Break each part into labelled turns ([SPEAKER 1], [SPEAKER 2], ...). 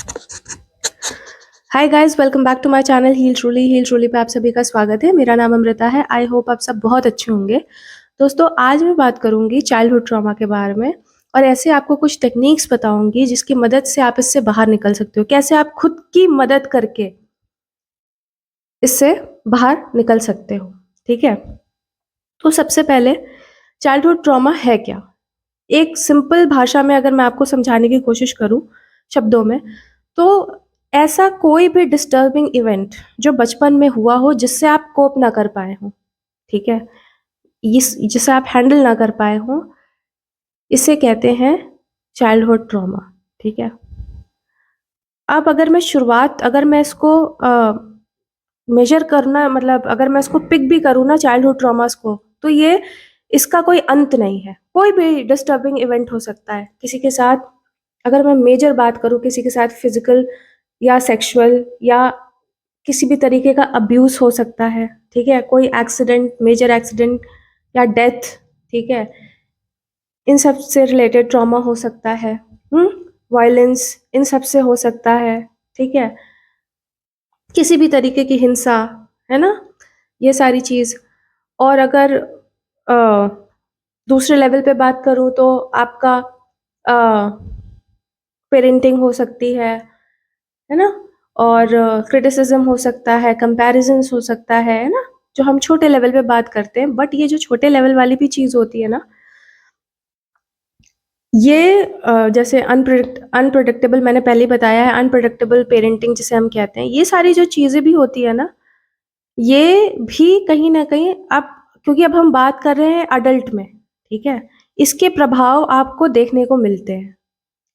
[SPEAKER 1] Hi guys, welcome back to my channel Heal Truly पे आप सभी का स्वागत है। मेरा नाम अमृता है। आई होप आप सब बहुत अच्छे होंगे। दोस्तों, आज मैं बात करूंगी चाइल्डहुड ट्रॉमा के बारे में और ऐसे आपको कुछ टेक्निक्स बताऊंगी जिसकी मदद से आप इससे बाहर निकल सकते हो। कैसे आप खुद की मदद करके इससे बाहर निकल सकते हो। ठीक है, तो सबसे पहले चाइल्डहुड ट्रॉमा है क्या? एक सिंपल भाषा में अगर मैं आपको समझाने की कोशिश करूं शब्दों में, तो ऐसा कोई भी डिस्टर्बिंग इवेंट जो बचपन में हुआ हो जिससे आप कोप ना कर पाए हो, ठीक है, इस जिसे आप हैंडल ना कर पाए हो, इसे कहते हैं चाइल्डहुड ट्रॉमा। ठीक है, अब अगर मैं इसको मेजर करना, मतलब अगर मैं इसको पिक भी करूँ ना चाइल्डहुड ट्रॉमास को, तो ये इसका कोई अंत नहीं है। कोई भी डिस्टर्बिंग इवेंट हो सकता है किसी के साथ। अगर मैं मेजर बात करूँ, किसी के साथ फिजिकल या सेक्सुअल या किसी भी तरीके का अब्यूज हो सकता है। ठीक है, कोई एक्सीडेंट, मेजर एक्सीडेंट या डेथ, ठीक है, इन सब से रिलेटेड ट्रॉमा हो सकता है। वायलेंस, इन सब से हो सकता है। ठीक है, किसी भी तरीके की हिंसा, है ना, ये सारी चीज। और अगर अ, दूसरे लेवल पे बात करूँ तो आपका पेरेंटिंग हो सकती है ना, और क्रिटिसिज्म हो सकता है, कंपैरिजंस हो सकता है ना, जो हम छोटे लेवल पे बात करते हैं। बट ये जो छोटे लेवल वाली भी चीज होती है ना, ये जैसे अनप्रिडिक्टेबल, मैंने पहले ही बताया है, अनप्रिडिक्टेबल पेरेंटिंग जिसे हम कहते हैं, ये सारी जो चीजें भी होती है ना, ये भी कहीं ना कहीं अब, क्योंकि अब हम बात कर रहे हैं अडल्ट में, ठीक है, इसके प्रभाव आपको देखने को मिलते हैं।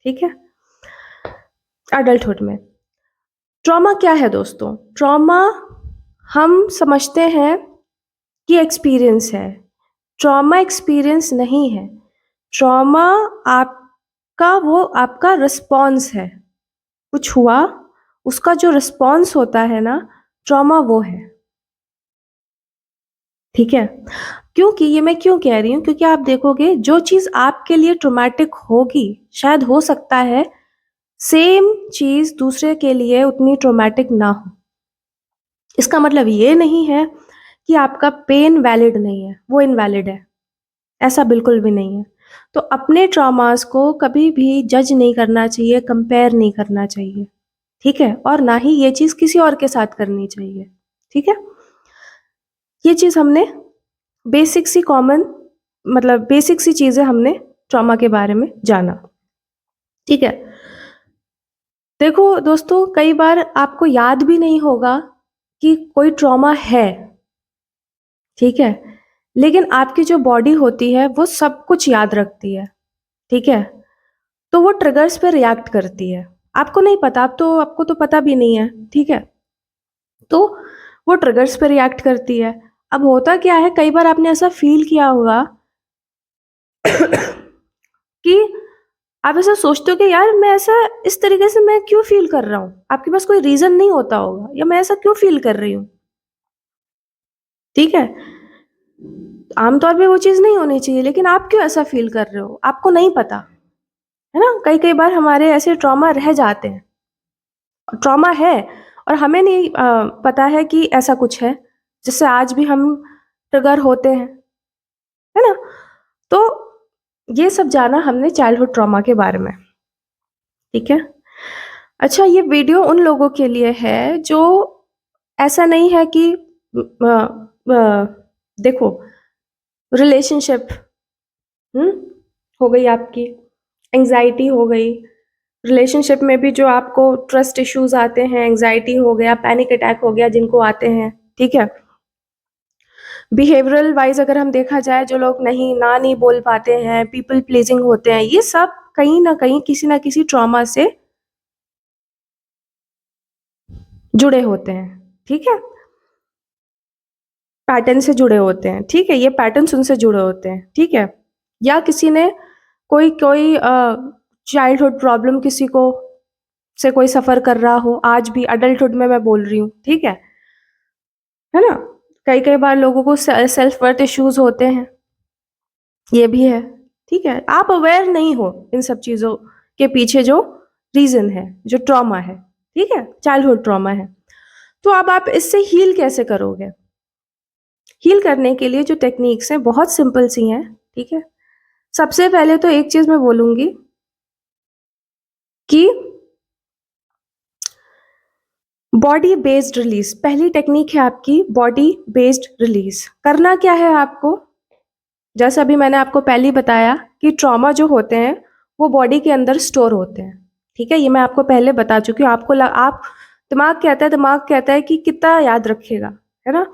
[SPEAKER 1] ठीक है, अडल्टहुड में ट्रॉमा क्या है दोस्तों? ट्रॉमा हम समझते हैं कि एक्सपीरियंस है। ट्रॉमा एक्सपीरियंस नहीं है। ट्रॉमा आपका रिस्पॉन्स है। कुछ हुआ, उसका जो रिस्पॉन्स होता है ना, ट्रॉमा वो है। ठीक है, क्योंकि ये मैं क्यों कह रही हूँ, क्योंकि आप देखोगे जो चीज आपके लिए ट्रॉमेटिक होगी, शायद हो सकता है सेम चीज दूसरे के लिए उतनी ट्रॉमेटिक ना हो। इसका मतलब ये नहीं है कि आपका पेन वैलिड नहीं है, वो इनवैलिड है, ऐसा बिल्कुल भी नहीं है। तो अपने ट्रॉमास को कभी भी जज नहीं करना चाहिए, कंपेयर नहीं करना चाहिए। ठीक है, और ना ही ये चीज किसी और के साथ करनी चाहिए। ठीक है, ये चीज हमने बेसिक सी कॉमन, मतलब बेसिक सी चीजें हमने ट्रॉमा के बारे में जाना। ठीक है, देखो दोस्तों, कई बार आपको याद भी नहीं होगा कि कोई ट्रॉमा है। ठीक है, लेकिन आपकी जो बॉडी होती है वो सब कुछ याद रखती है। ठीक है, तो वो ट्रिगर्स पे रिएक्ट करती है। आपको नहीं पता, आपको तो पता भी नहीं है। ठीक है, तो वो ट्रिगर्स पे रिएक्ट करती है। अब होता क्या है, कई बार आपने ऐसा फील किया होगा कि आप ऐसा सोचते हो कि यार मैं ऐसा, इस तरीके से मैं क्यों फील कर रहा हूँ। आपके पास कोई रीजन नहीं होता होगा, या मैं ऐसा क्यों फील कर रही हूँ। ठीक है, आमतौर पे वो चीज नहीं होनी चाहिए, लेकिन आप क्यों ऐसा फील कर रहे हो, आपको नहीं पता, है ना। कई कई बार हमारे ऐसे ट्रॉमा रह जाते हैं, ट्रॉमा है और हमें नहीं पता है कि ऐसा कुछ है, जिससे आज भी हम ट्रिगर होते हैं, है ना। तो ये सब जाना हमने चाइल्डहुड ट्रॉमा के बारे में। ठीक है, अच्छा, ये वीडियो उन लोगों के लिए है जो, ऐसा नहीं है कि देखो, रिलेशनशिप हम्म हो गई आपकी, एंजाइटी हो गई, रिलेशनशिप में भी जो आपको ट्रस्ट इश्यूज आते हैं, एंजाइटी हो गया, पैनिक अटैक हो गया जिनको आते हैं। ठीक है, बिहेवियरल वाइज अगर हम देखा जाए, जो लोग नहीं बोल पाते हैं, पीपल प्लीजिंग होते हैं, ये सब कहीं ना किसी ट्रॉमा से जुड़े होते हैं। ठीक है, पैटर्न से जुड़े होते हैं। ठीक है, ये पैटर्न्स उनसे जुड़े होते हैं। ठीक है, या किसी ने कोई कोई चाइल्डहुड प्रॉब्लम किसी को से कोई सफर कर रहा हो, आज भी अडल्टहुड में मैं बोल रही हूँ। ठीक है ना, कई कई बार लोगों को सेल्फ वर्थ इश्यूज होते हैं, ये भी है। ठीक है, आप अवेयर नहीं हो इन सब चीजों के पीछे जो रीजन है, जो ट्रॉमा है, ठीक है, चाइल्डहुड ट्रॉमा है। तो अब आप इससे हील कैसे करोगे? हील करने के लिए जो टेक्निक्स हैं बहुत सिंपल सी हैं, ठीक है। सबसे पहले तो एक चीज मैं बोलूंगी कि बॉडी बेस्ड रिलीज, पहली टेक्निक है आपकी बॉडी बेस्ड रिलीज। करना क्या है आपको? जैसे अभी मैंने आपको पहले ही बताया कि ट्रॉमा जो होते हैं वो बॉडी के अंदर स्टोर होते हैं, ठीक है। ये मैं आपको पहले बता चुकी हूँ। आप दिमाग कहता है कि कितना याद रखेगा, है ना।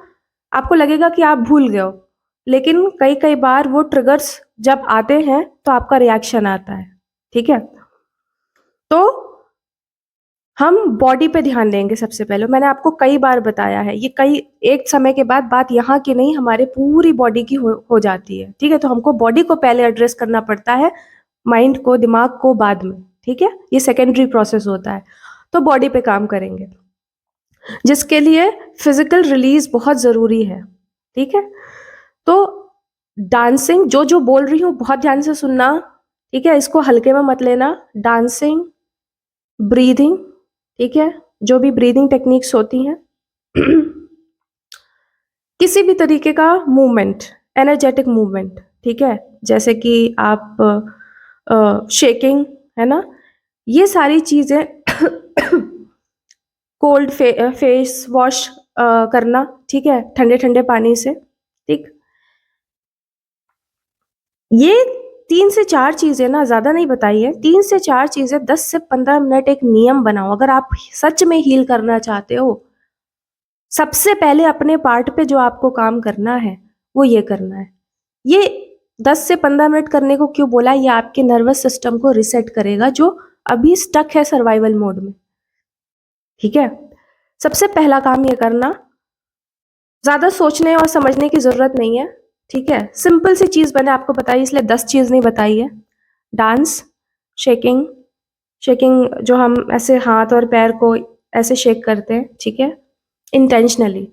[SPEAKER 1] आपको लगेगा कि आप भूल गए हो, लेकिन कई कई बार वो ट्रिगर्स जब आते हैं तो आपका रिएक्शन आता है, ठीक है। तो हम बॉडी पे ध्यान देंगे सबसे पहले। मैंने आपको कई बार बताया है, ये कई एक समय के बाद बात यहाँ की नहीं, हमारे पूरी बॉडी की हो जाती है, ठीक है। तो हमको बॉडी को पहले एड्रेस करना पड़ता है, माइंड को, दिमाग को बाद में, ठीक है। ये सेकेंडरी प्रोसेस होता है। तो बॉडी पे काम करेंगे, जिसके लिए फिजिकल रिलीज बहुत जरूरी है, ठीक है। तो डांसिंग, जो जो बोल रही हूँ बहुत ध्यान से सुनना, ठीक है, इसको हल्के में मत लेना। डांसिंग, ब्रीदिंग, ठीक है, जो भी ब्रीदिंग टेक्निक्स होती हैं किसी भी तरीके का मूवमेंट, एनर्जेटिक मूवमेंट, ठीक है, जैसे कि आप शेकिंग, है ना, ये सारी चीजें कोल्ड फेस वॉश करना, ठीक है, ठंडे ठंडे पानी से, ठीक। ये 3 से 4 चीजें ना, ज्यादा नहीं बताई है, 3 से 4 चीजें 10 से 15 मिनट एक नियम बनाओ। अगर आप सच में हील करना चाहते हो, सबसे पहले अपने पार्ट पे जो आपको काम करना है वो ये करना है। ये 10 से 15 मिनट करने को क्यों बोला? ये आपके नर्वस सिस्टम को रिसेट करेगा, जो अभी स्टक है सर्वाइवल मोड में, ठीक है। सबसे पहला काम ये करना, ज्यादा सोचने और समझने की जरूरत नहीं है, ठीक है। सिंपल सी चीज मैंने आपको बताई, इसलिए 10 चीज नहीं बताई है। डांस, शेकिंग, शेकिंग जो हम ऐसे हाथ और पैर को ऐसे शेक करते हैं, ठीक है, इंटेंशनली।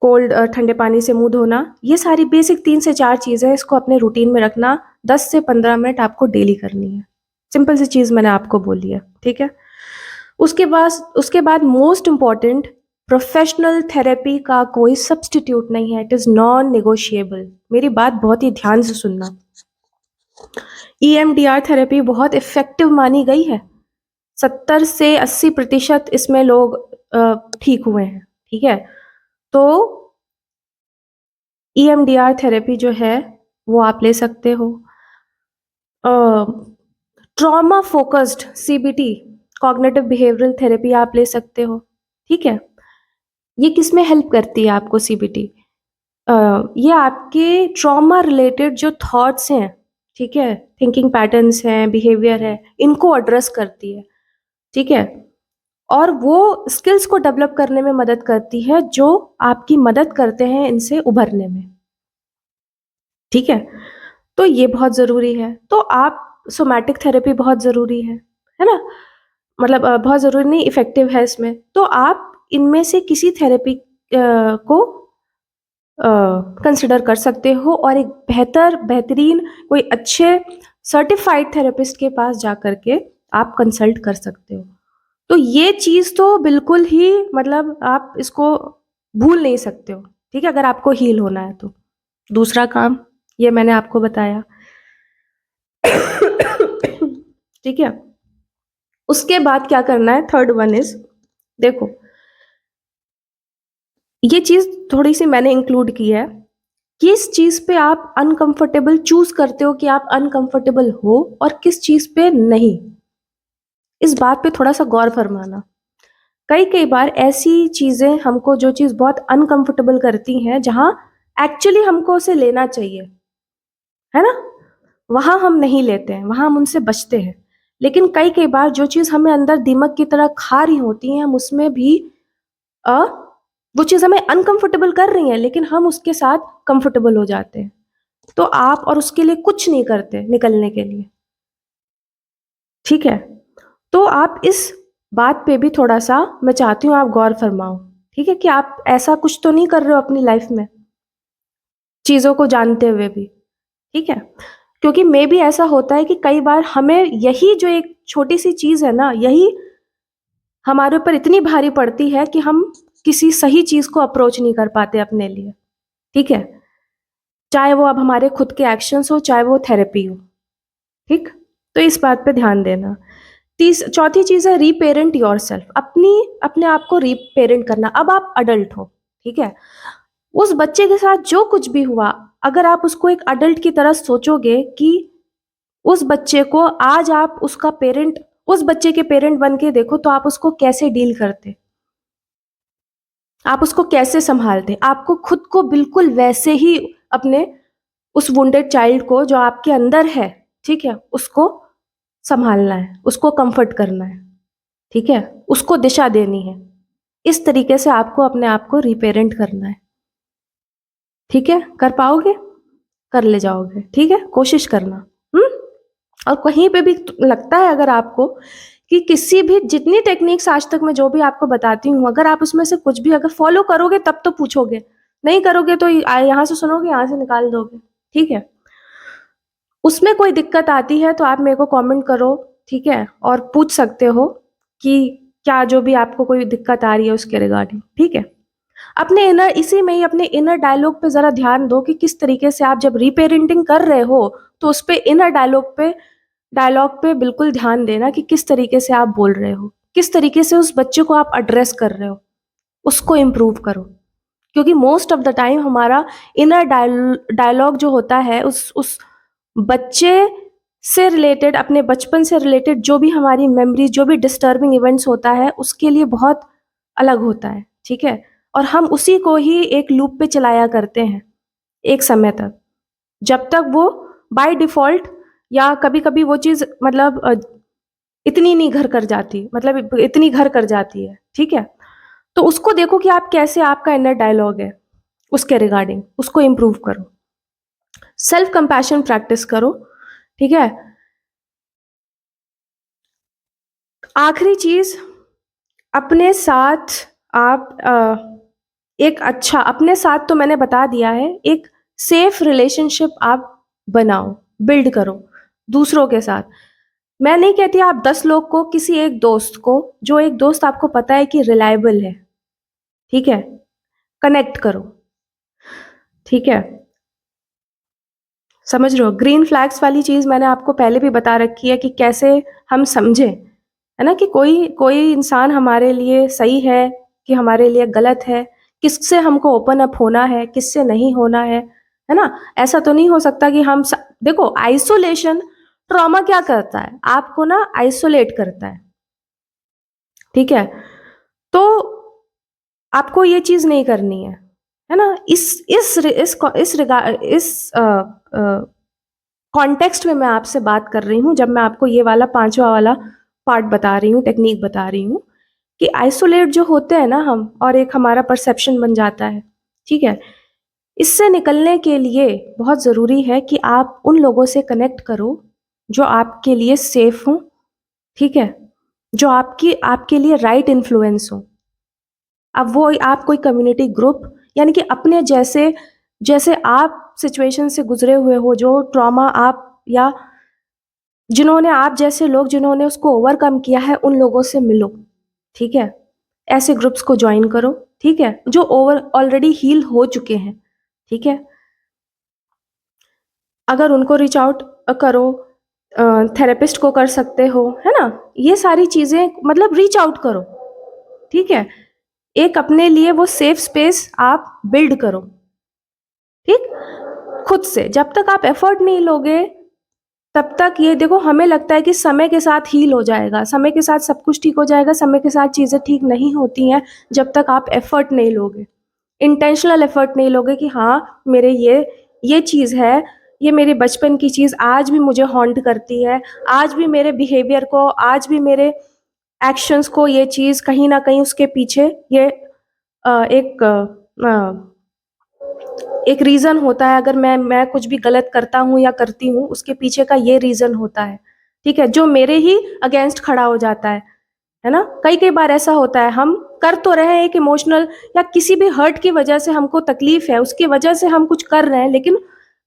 [SPEAKER 1] कोल्ड ठंडे पानी से मुंह धोना, ये सारी बेसिक 3 से 4 चीजें, इसको अपने रूटीन में रखना। 10 से 15 मिनट आपको डेली करनी है। सिंपल सी चीज मैंने आपको बोली है, ठीक है। उसके बाद मोस्ट इम्पॉर्टेंट, प्रोफेशनल थेरेपी का कोई सब्सटीट्यूट नहीं है, इट इज नॉन नेगोशिएबल। मेरी बात बहुत ही ध्यान से सुनना। EMDR थेरेपी बहुत इफेक्टिव मानी गई है, 70 से 80% इसमें लोग ठीक हुए हैं, ठीक है। तो EMDR थेरेपी जो है वो आप ले सकते हो। Trauma focused CBT, cognitive behavioural therapy आप ले सकते हो, ठीक है। ये किस में हेल्प करती है आपको CBT? ये आपके ट्रॉमा रिलेटेड जो थॉट्स हैं, ठीक है, थिंकिंग पैटर्न्स हैं, बिहेवियर है, इनको एड्रेस करती है, ठीक है। और वो स्किल्स को डेवलप करने में मदद करती है, जो आपकी मदद करते हैं इनसे उभरने में, ठीक है। तो ये बहुत जरूरी है। तो आप, सोमैटिक थेरेपी बहुत जरूरी है ना, मतलब बहुत जरूरी नहीं, इफेक्टिव है इसमें। तो आप इनमें से किसी थेरेपी को कंसिडर कर सकते हो, और एक बेहतरीन कोई अच्छे सर्टिफाइड थेरेपिस्ट के पास जा करके आप कंसल्ट कर सकते हो। तो ये चीज तो बिल्कुल ही, मतलब आप इसको भूल नहीं सकते हो, ठीक है, अगर आपको हील होना है तो। दूसरा काम ये मैंने आपको बताया ठीक है। उसके बाद क्या करना है, थर्ड वन इज, देखो, ये चीज थोड़ी सी मैंने इंक्लूड की है, किस चीज पे आप अनकंफर्टेबल चूज करते हो, कि आप अनकंफर्टेबल हो, और किस चीज पे नहीं। इस बात पे थोड़ा सा गौर फरमाना। कई कई बार ऐसी चीजें हमको, जो चीज बहुत अनकंफर्टेबल करती हैं, जहां एक्चुअली हमको उसे लेना चाहिए, है ना, वहां हम नहीं लेते हैं, वहां हम उनसे बचते हैं। लेकिन कई कई बार जो चीज हमें अंदर दीमक की तरह खा रही होती है, हम उसमें भी अ वो चीज हमें अनकंफर्टेबल कर रही है, लेकिन हम उसके साथ कंफर्टेबल हो जाते हैं। तो आप और उसके लिए कुछ नहीं करते निकलने के लिए, ठीक है। तो आप इस बात पे भी थोड़ा सा, मैं चाहती हूँ आप गौर फरमाओ, ठीक है, कि आप ऐसा कुछ तो नहीं कर रहे हो अपनी लाइफ में, चीजों को जानते हुए भी, ठीक है। क्योंकि मे भी ऐसा होता है कि कई बार हमें यही जो एक छोटी सी चीज़ है ना, यही हमारे ऊपर इतनी भारी पड़ती है कि हम किसी सही चीज़ को अप्रोच नहीं कर पाते अपने लिए, ठीक है? चाहे वो अब हमारे खुद के एक्शंस हो, चाहे वो थेरेपी हो, ठीक? तो इस बात पे ध्यान देना। चौथी चीज़ है रीपेरेंट योरसेल्फ, अपने आप को रीपेरेंट करना। अब आप अडल्ट हो, ठीक है? उस बच्चे के साथ जो कुछ भी हुआ, अगर आप उसको एक अडल्ट की तरह सोचोगे कि उस बच्चे को आज आप उसका पेरेंट उस बच्चे के पेरेंट बन के देखो, तो आप उसको कैसे डील करते, आप उसको कैसे संभालते। आपको खुद को बिल्कुल वैसे ही अपने उस वुंडेड चाइल्ड को जो आपके अंदर है, ठीक है, उसको संभालना है, उसको कंफर्ट करना है, ठीक है, उसको दिशा देनी है। इस तरीके से आपको अपने आप को रिपेरेंट करना है, ठीक है? कर पाओगे? कर ले जाओगे, ठीक है? कोशिश करना। और कहीं पे भी लगता है अगर आपको कि किसी भी जितनी टेक्निक्स आज तक मैं जो भी आपको बताती हूँ, अगर आप उसमें से कुछ भी अगर फॉलो करोगे तब तो पूछोगे, नहीं करोगे तो यहाँ से सुनोगे, यहाँ से निकाल दोगे, ठीक है? उसमें कोई दिक्कत आती है तो आप मेरे को कमेंट करो, ठीक है? और पूछ सकते हो कि क्या जो भी आपको कोई दिक्कत आ रही है उसके रिगार्डिंग, ठीक है? अपने इनर इसी में ही अपने इनर डायलॉग पे ज़रा ध्यान दो कि किस तरीके से आप जब रीपेरेंटिंग कर रहे हो, तो उस पे इनर डायलॉग पे बिल्कुल ध्यान देना कि किस तरीके से आप बोल रहे हो, किस तरीके से उस बच्चे को आप एड्रेस कर रहे हो, उसको इम्प्रूव करो। क्योंकि मोस्ट ऑफ द टाइम हमारा इनर डायलॉग जो होता है उस बच्चे से रिलेटेड, अपने बचपन से रिलेटेड जो भी हमारी मेमोरीज, जो भी डिस्टर्बिंग इवेंट्स होता है, उसके लिए बहुत अलग होता है, ठीक है? और हम उसी को ही एक लूप पे चलाया करते हैं एक समय तक, जब तक वो बाय डिफ़ॉल्ट या कभी-कभी वो चीज़ मतलब इतनी नहीं घर कर जाती, मतलब इतनी घर कर जाती है, ठीक है? तो उसको देखो कि आप कैसे, आपका इनर डायलॉग है, उसके रिगार्डिंग, उसको इम्प्रूव करो। सेल्फ कंपैशन प्रैक्टिस करो, ठीक है? आखिरी चीज़, अपने साथ आप एक अच्छा, अपने साथ तो मैंने बता दिया है, एक सेफ रिलेशनशिप आप बनाओ, बिल्ड करो दूसरों के साथ। मैं नहीं कहती आप 10 लोग को, किसी एक दोस्त को, जो एक दोस्त आपको पता है कि रिलायबल है, ठीक है? कनेक्ट करो, ठीक है? समझ रहे हो? ग्रीन फ्लैग्स वाली चीज़ मैंने आपको पहले भी बता रखी है कि कैसे हम समझें, है ना? कि कोई कोई इंसान हमारे लिए सही है कि हमारे लिए गलत है, किससे हमको ओपन अप होना है, किससे नहीं होना है ना? ऐसा तो नहीं हो सकता कि देखो, आइसोलेशन ट्रॉमा क्या करता है? आपको ना आइसोलेट करता है, ठीक है? तो आपको ये चीज़ नहीं करनी है ना? इस कॉन्टेक्स्ट में मैं आपसे बात कर रही हूँ, जब मैं आपको ये वाला 5वां वाला पार्ट बता रही हूँ, टेक्नीक बता रही हूँ, कि आइसोलेट जो होते हैं ना हम, और एक हमारा परसेप्शन बन जाता है, ठीक है? इससे निकलने के लिए बहुत ज़रूरी है कि आप उन लोगों से कनेक्ट करो जो आपके लिए सेफ हों, ठीक है? जो आपके लिए राइट इन्फ्लुएंस हो। अब वो आप कोई कम्युनिटी ग्रुप, यानी कि अपने जैसे, जैसे आप सिचुएशन से गुजरे हुए हो, जो ट्रॉमा आप, या जिन्होंने, आप जैसे लोग जिन्होंने उसको ओवरकम किया है, उन लोगों से मिलो, ठीक है? ऐसे ग्रुप्स को ज्वाइन करो, ठीक है? जो ऑलरेडी हील हो चुके हैं, ठीक है? अगर उनको रीच आउट करो, थेरेपिस्ट को कर सकते हो, है ना? ये सारी चीज़ें, मतलब रीच आउट करो, ठीक है? एक अपने लिए वो सेफ स्पेस आप बिल्ड करो, ठीक? खुद से जब तक आप एफर्ट नहीं लोगे, तब तक ये देखो, हमें लगता है कि समय के साथ हील हो जाएगा, समय के साथ सब कुछ ठीक हो जाएगा, समय के साथ चीज़ें ठीक नहीं होती हैं जब तक आप एफर्ट नहीं लोगे, इंटेंशनल एफर्ट नहीं लोगे कि हाँ, मेरे ये चीज़ है, ये मेरे बचपन की चीज़ आज भी मुझे हॉन्ट करती है, आज भी मेरे बिहेवियर को, आज भी मेरे एक्शंस को, ये चीज़ कहीं न कहीं उसके पीछे ये एक रीज़न होता है। अगर मैं कुछ भी गलत करता हूँ या करती हूँ, उसके पीछे का ये रीज़न होता है, ठीक है? जो मेरे ही अगेंस्ट खड़ा हो जाता है ना? कई बार ऐसा होता है, हम कर तो रहे हैं एक इमोशनल या किसी भी हर्ट की वजह से, हमको तकलीफ़ है, उसकी वजह से हम कुछ कर रहे हैं, लेकिन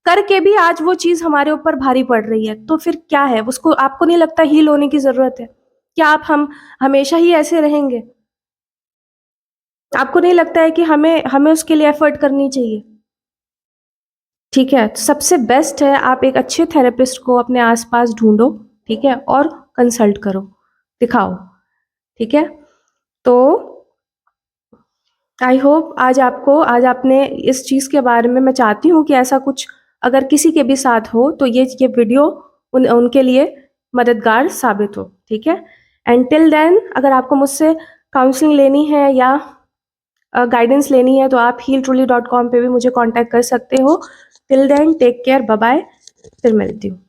[SPEAKER 1] करके भी आज वो चीज़ हमारे ऊपर भारी पड़ रही है, तो फिर क्या है? उसको आपको नहीं लगता हील होने की ज़रूरत है? क्या आप हम हमेशा ही ऐसे रहेंगे? आपको नहीं लगता है कि हमें हमें उसके लिए एफ़र्ट करनी चाहिए? ठीक है? तो सबसे बेस्ट है आप एक अच्छे थेरेपिस्ट को अपने आस-पास ढूँढो, ठीक है? और कंसल्ट करो, दिखाओ, ठीक है? तो आई होप आज आपने इस चीज़ के बारे में, मैं चाहती हूँ कि ऐसा कुछ अगर किसी के भी साथ हो तो ये वीडियो उनके लिए मददगार साबित हो, ठीक है? एंड टिल देन अगर आपको मुझसे काउंसलिंग लेनी है या गाइडेंस लेनी है तो आप healtruly.com पे भी मुझे कॉन्टैक्ट कर सकते हो। Till then take care, bye bye, फिर मिलती हूँ।